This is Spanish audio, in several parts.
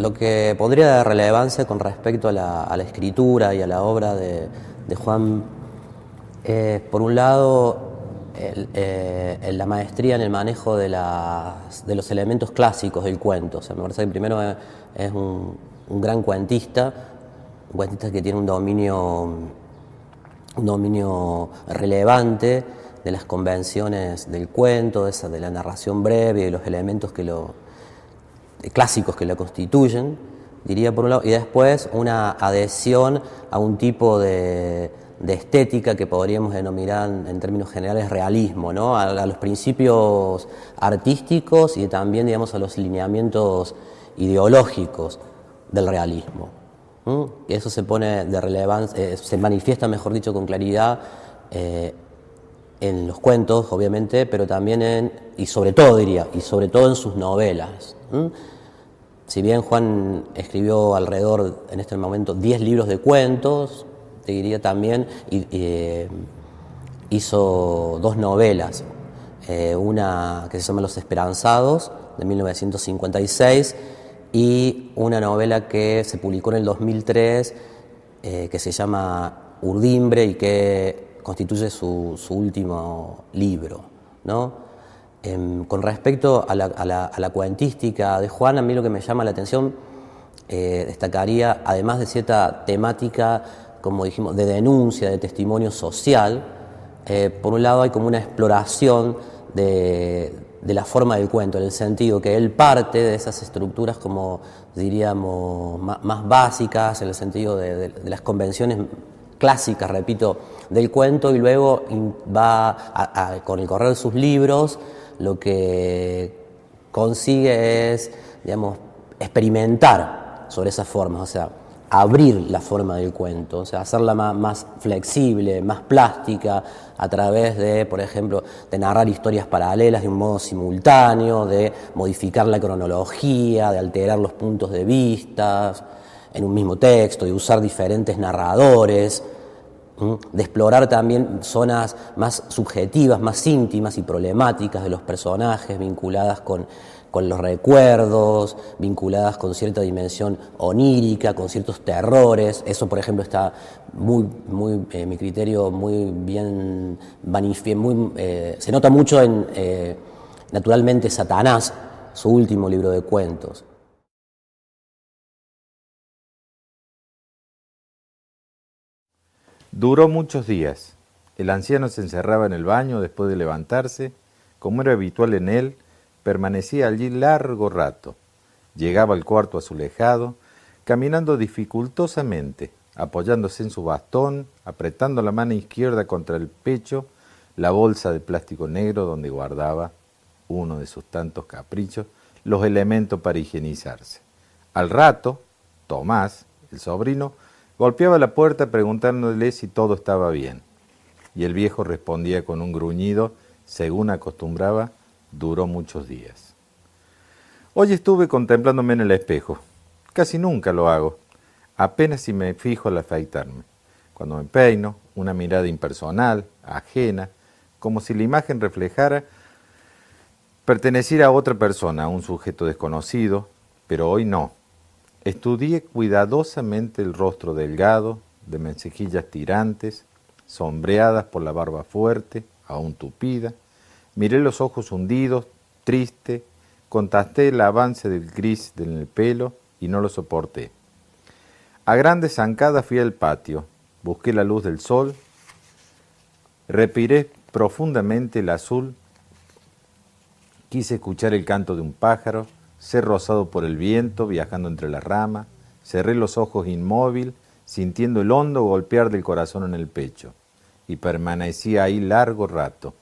lo que podría dar relevancia con respecto a la escritura y a la obra de Juan, por un lado, la maestría en el manejo de los elementos clásicos del cuento. O sea, me parece que primero es un gran cuentista, un cuentista que tiene un dominio relevante de las convenciones del cuento, de la narración breve y de los elementos clásicos que lo constituyen, diría por un lado, y después una adhesión a un tipo de estética que podríamos denominar en términos generales realismo, ¿no? A los principios artísticos y también, digamos, a los lineamientos ideológicos del realismo. Y eso se pone de relevancia, se manifiesta, mejor dicho, con claridad en los cuentos, obviamente, pero también y sobre todo en sus novelas. Si bien Juan escribió alrededor, en este momento, 10 libros de cuentos, te diría también, hizo 2 novelas, una que se llama Los Esperanzados, de 1956, y una novela que se publicó en el 2003, que se llama Urdimbre y que constituye su último libro, ¿no? Con respecto a la cuentística de Juan, a mí lo que me llama la atención, destacaría, además de cierta temática, como dijimos, de denuncia, de testimonio social, por un lado hay como una exploración de la forma del cuento, en el sentido que él parte de esas estructuras, como diríamos, más básicas, en el sentido de las convenciones clásicas, repito, del cuento, y luego va con el correr de sus libros, lo que consigue es, digamos, experimentar sobre esas formas, o sea, abrir la forma del cuento, o sea, hacerla más flexible, más plástica, a través de, por ejemplo, de narrar historias paralelas de un modo simultáneo, de modificar la cronología, de alterar los puntos de vista en un mismo texto, de usar diferentes narradores, de explorar también zonas más subjetivas, más íntimas y problemáticas de los personajes, vinculadas con los recuerdos, vinculadas con cierta dimensión onírica, con ciertos terrores. Eso, por ejemplo, está mi criterio, muy bien se nota mucho en naturalmente Satanás, su último libro de cuentos. Duró muchos días. El anciano se encerraba en el baño después de levantarse. Como era habitual en él, permanecía allí largo rato. Llegaba al cuarto azulejado, caminando dificultosamente, apoyándose en su bastón, apretando la mano izquierda contra el pecho, la bolsa de plástico negro donde guardaba, uno de sus tantos caprichos, los elementos para higienizarse. Al rato, Tomás, el sobrino, golpeaba la puerta preguntándole si todo estaba bien. Y el viejo respondía con un gruñido, según acostumbraba. Duró muchos días. Hoy estuve contemplándome en el espejo. Casi nunca lo hago, apenas si me fijo al afeitarme. Cuando me peino, una mirada impersonal, ajena, como si la imagen reflejara perteneciera a otra persona, a un sujeto desconocido, pero hoy no. Estudié cuidadosamente el rostro delgado, de mejillas tirantes, sombreadas por la barba fuerte, aún tupida. Miré los ojos hundidos, triste, contrasté el avance del gris en el pelo y no lo soporté. A grandes zancadas fui al patio, busqué la luz del sol, respiré profundamente el azul, quise escuchar el canto de un pájaro, ser rozado por el viento viajando entre las ramas, cerré los ojos inmóvil, sintiendo el hondo golpear del corazón en el pecho, y permanecí ahí largo rato.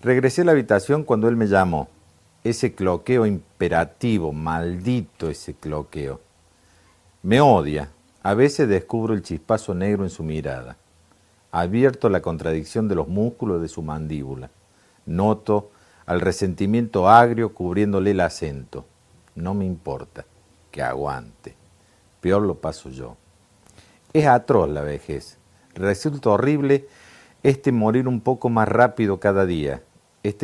Regresé a la habitación cuando él me llamó. Ese cloqueo imperativo, maldito ese cloqueo. Me odia. A veces descubro el chispazo negro en su mirada. Advierto la contradicción de los músculos de su mandíbula. Noto al resentimiento agrio cubriéndole el acento. No me importa, que aguante. Peor lo paso yo. Es atroz la vejez. Resulta horrible morir un poco más rápido cada día.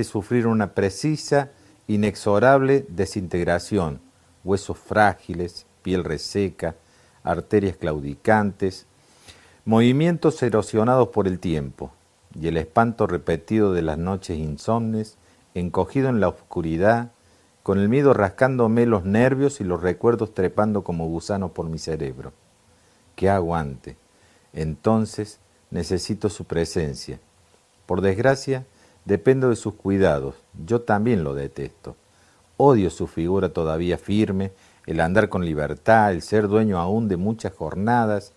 Sufrir una precisa, inexorable desintegración, huesos frágiles, piel reseca, arterias claudicantes, movimientos erosionados por el tiempo y el espanto repetido de las noches insomnes, encogido en la oscuridad, con el miedo rascándome los nervios y los recuerdos trepando como gusanos por mi cerebro. ¡Qué aguante! Entonces necesito su presencia. Por desgracia, dependo de sus cuidados. Yo también lo detesto. Odio su figura todavía firme, el andar con libertad, el ser dueño aún de muchas jornadas,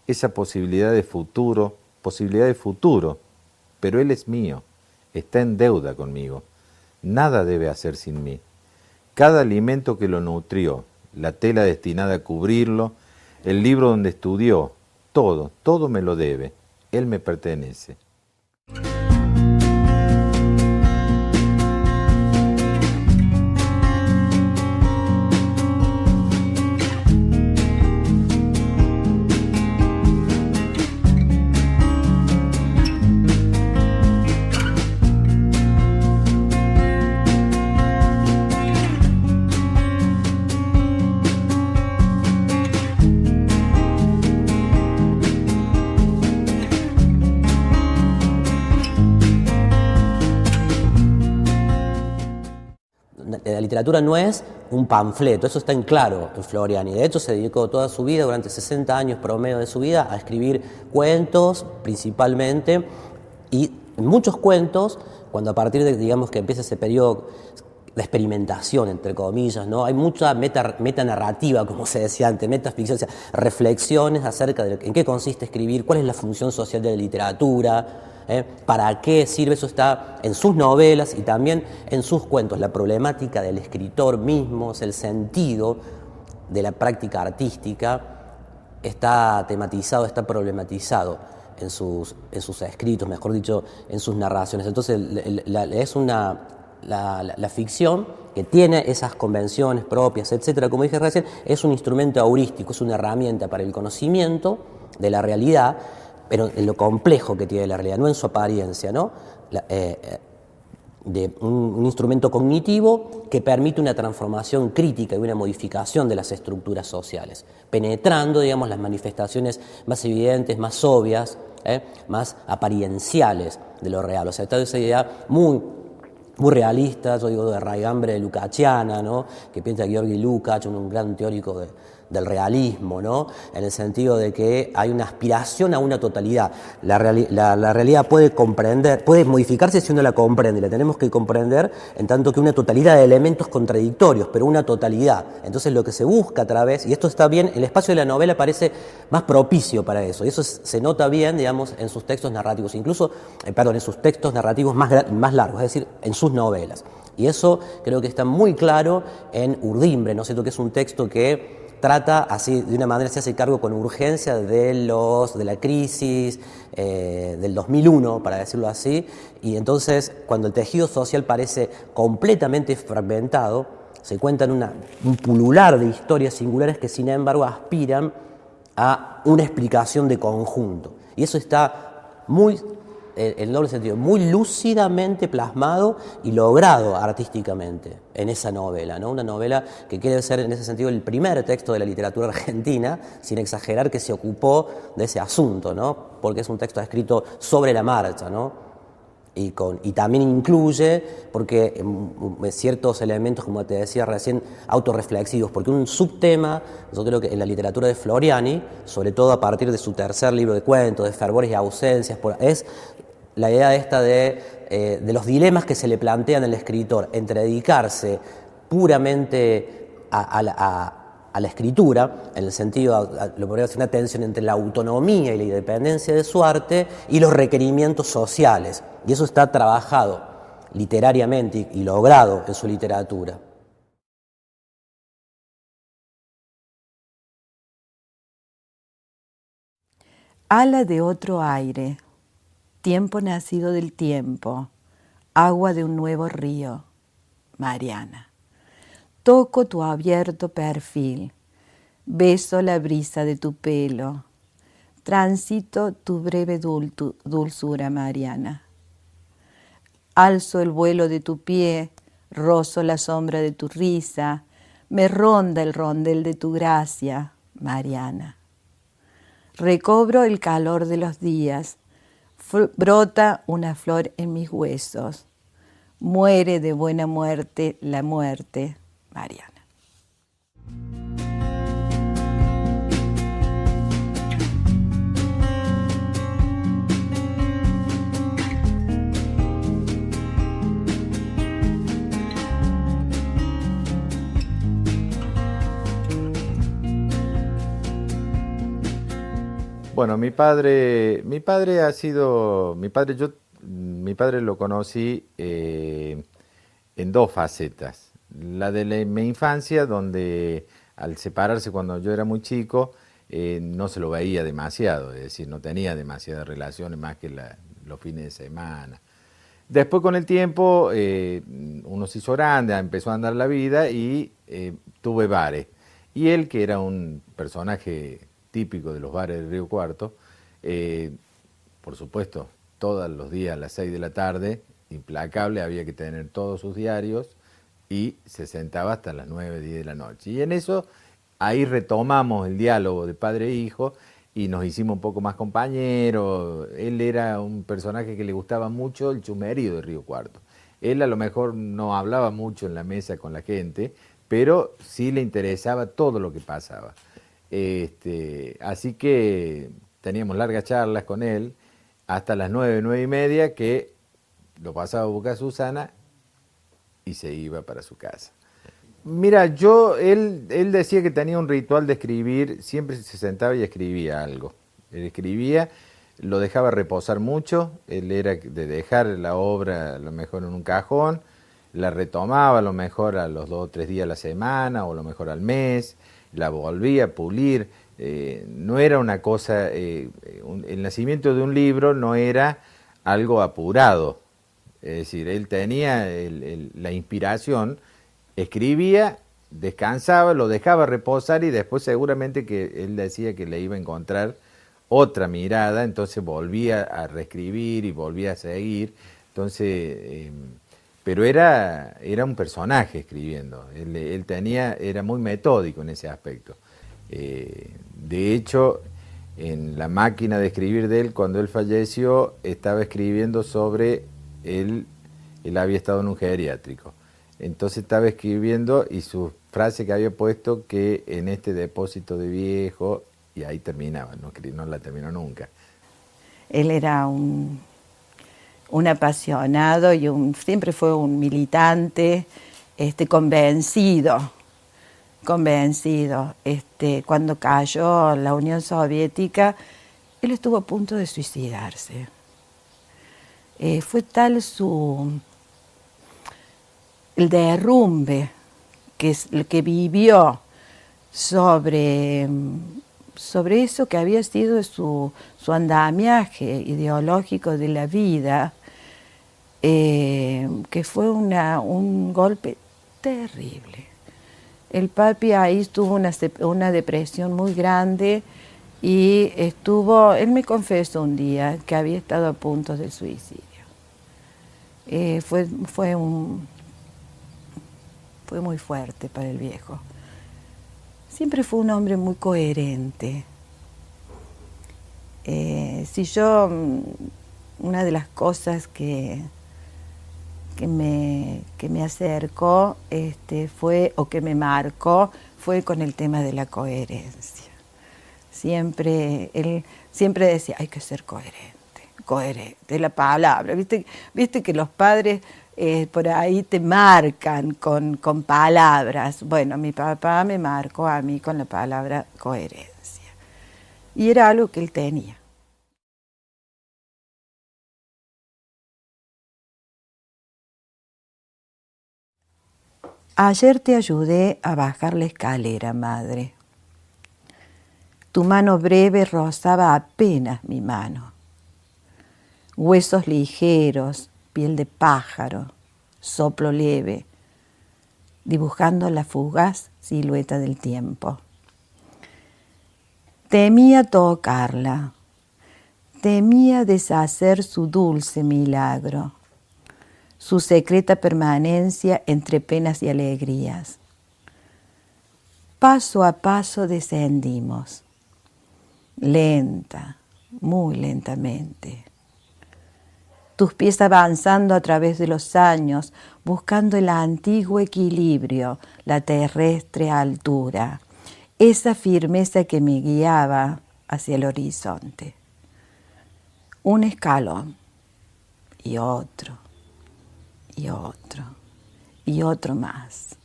esa posibilidad de futuro, pero él es mío, está en deuda conmigo. Nada debe hacer sin mí. Cada alimento que lo nutrió, la tela destinada a cubrirlo, el libro donde estudió, todo me lo debe. Él me pertenece. La literatura no es un panfleto, eso está en claro en Floriani. De hecho, se dedicó toda su vida, durante 60 años promedio de su vida, a escribir cuentos principalmente, y muchos cuentos, cuando a partir de, digamos, que empieza ese periodo de experimentación, entre comillas, ¿no? Hay mucha metanarrativa, como se decía antes, metaficción, o sea, reflexiones acerca de en qué consiste escribir, cuál es la función social de la literatura, para qué sirve. Eso está en sus novelas y también en sus cuentos. La problemática del escritor mismo, el sentido de la práctica artística está tematizado, está problematizado en sus escritos, mejor dicho, en sus narraciones. Entonces es la ficción, que tiene esas convenciones propias, etcétera, como dije recién, es un instrumento heurístico, es una herramienta para el conocimiento de la realidad, pero en lo complejo que tiene la realidad, no en su apariencia, ¿no? De un instrumento cognitivo que permite una transformación crítica y una modificación de las estructuras sociales, penetrando, digamos, las manifestaciones más evidentes, más obvias, más aparienciales de lo real. O sea, está esa idea muy realista, yo digo, de raigambre lukáciana, ¿no? Que piensa Georgi Lukács, un gran teórico del realismo, ¿no? En el sentido de que hay una aspiración a una totalidad. La realidad puede modificarse si uno la comprende, la tenemos que comprender en tanto que una totalidad de elementos contradictorios, pero una totalidad. Entonces lo que se busca a través, y esto está bien, el espacio de la novela parece más propicio para eso, y eso se nota bien, digamos, en sus textos narrativos, incluso, en sus textos narrativos más largos, es decir, en sus novelas. Y eso creo que está muy claro en Urdimbre, ¿no es cierto?, que es un texto que trata así, de una manera, se hace cargo con urgencia de la crisis del 2001, para decirlo así, y entonces cuando el tejido social parece completamente fragmentado, se cuentan un pulular de historias singulares que sin embargo aspiran a una explicación de conjunto. Y eso está muy, en doble sentido, muy lúcidamente plasmado y logrado artísticamente en esa novela, ¿no? Una novela que quiere ser en ese sentido el primer texto de la literatura argentina, sin exagerar, que se ocupó de ese asunto, ¿no? Porque es un texto escrito sobre la marcha, ¿no? Y también incluye, porque ciertos elementos, como te decía recién, autorreflexivos, porque un subtema, yo creo que en la literatura de Floriani, sobre todo a partir de su tercer libro de cuentos, de Fervores y Ausencias, es la idea esta de los dilemas que se le plantean al escritor entre dedicarse puramente a la escritura, en el sentido, lo podría decir, una tensión entre la autonomía y la independencia de su arte y los requerimientos sociales. Y eso está trabajado literariamente y logrado en su literatura. Ala de otro aire, tiempo nacido del tiempo, agua de un nuevo río, Mariana. Toco tu abierto perfil, beso la brisa de tu pelo, transito tu breve dulzura, Mariana. Alzo el vuelo de tu pie, rozo la sombra de tu risa, me ronda el rondel de tu gracia, Mariana. Recobro el calor de los días, brota una flor en mis huesos, muere de buena muerte la muerte, Mariana. Bueno, mi padre lo conocí en dos facetas. La de mi infancia, donde al separarse cuando yo era muy chico, no se lo veía demasiado, es decir, no tenía demasiadas relaciones más que los fines de semana. Después con el tiempo uno se hizo grande, empezó a andar la vida y tuve bares. Y él, que era un personaje típico de los bares del Río Cuarto, por supuesto, todos los días a las 6 de la tarde, implacable, había que tener todos sus diarios y se sentaba hasta las 9, 10 de la noche. Y en eso, ahí retomamos el diálogo de padre e hijo y nos hicimos un poco más compañeros. Él era un personaje que le gustaba mucho el chusmerío de Río Cuarto. Él a lo mejor no hablaba mucho en la mesa con la gente, pero sí le interesaba todo lo que pasaba. Así que teníamos largas charlas con él hasta las 9, 9 y media, que lo pasaba a buscar a Susana y se iba para su casa. Mira, él decía que tenía un ritual de escribir, siempre se sentaba y escribía algo. Él escribía, lo dejaba reposar mucho, él era de dejar la obra a lo mejor en un cajón, la retomaba a lo mejor a los 2 o 3 días a la semana o a lo mejor al mes, la volvía a pulir. No era una cosa, el nacimiento de un libro no era algo apurado, es decir, él tenía la inspiración, escribía, descansaba, lo dejaba reposar y después seguramente que él decía que le iba a encontrar otra mirada, entonces volvía a reescribir y volvía a seguir, entonces, pero era un personaje escribiendo, él era muy metódico en ese aspecto. De hecho, en la máquina de escribir de él, cuando él falleció, estaba escribiendo sobre él había estado en un geriátrico. Entonces estaba escribiendo y su frase que había puesto que en este depósito de viejo, y ahí terminaba, no la terminó nunca. Él era un apasionado y siempre fue un militante convencido. Cuando cayó la Unión Soviética, él estuvo a punto de suicidarse. Fue tal el derrumbe que vivió sobre eso que había sido su andamiaje ideológico de la vida, que fue un golpe terrible. El papi ahí tuvo una depresión muy grande y él me confesó un día que había estado a punto del suicidio. Fue muy fuerte para el viejo. Siempre fue un hombre muy coherente. Una de las cosas que me acercó o que me marcó fue con el tema de la coherencia. Él siempre decía, hay que ser coherente, la palabra. Viste que los padres por ahí te marcan con palabras. Bueno, mi papá me marcó a mí con la palabra coherencia. Y era algo que él tenía. Ayer te ayudé a bajar la escalera, madre. Tu mano breve rozaba apenas mi mano. Huesos ligeros, piel de pájaro, soplo leve, dibujando la fugaz silueta del tiempo. Temía tocarla, temía deshacer su dulce milagro, su secreta permanencia entre penas y alegrías. Paso a paso descendimos, lenta, muy lentamente. Tus pies avanzando a través de los años, buscando el antiguo equilibrio, la terrestre altura, esa firmeza que me guiaba hacia el horizonte. Un escalón, y otro, y otro, y otro más.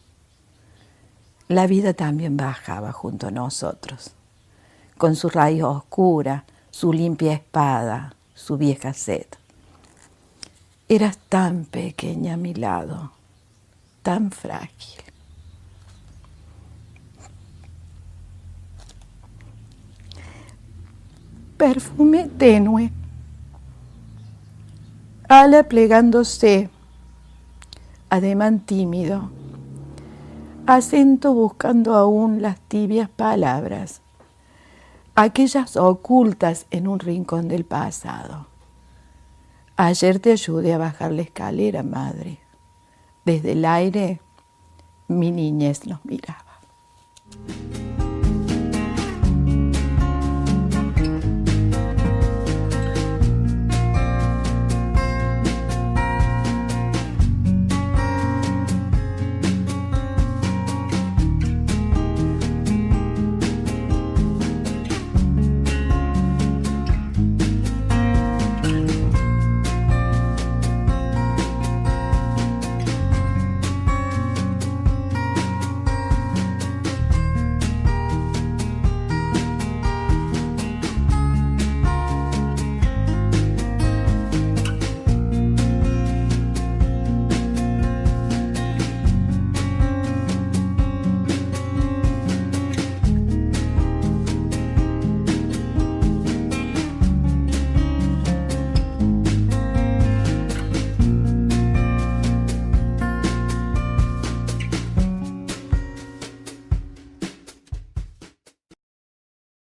La vida también bajaba junto a nosotros, con su raíz oscura, su limpia espada, su vieja sed. Eras tan pequeña a mi lado, tan frágil. Perfume tenue, ala plegándose, ademán tímido, acento buscando aún las tibias palabras, aquellas ocultas en un rincón del pasado. Ayer te ayudé a bajar la escalera, madre. Desde el aire, mi niñez nos miraba.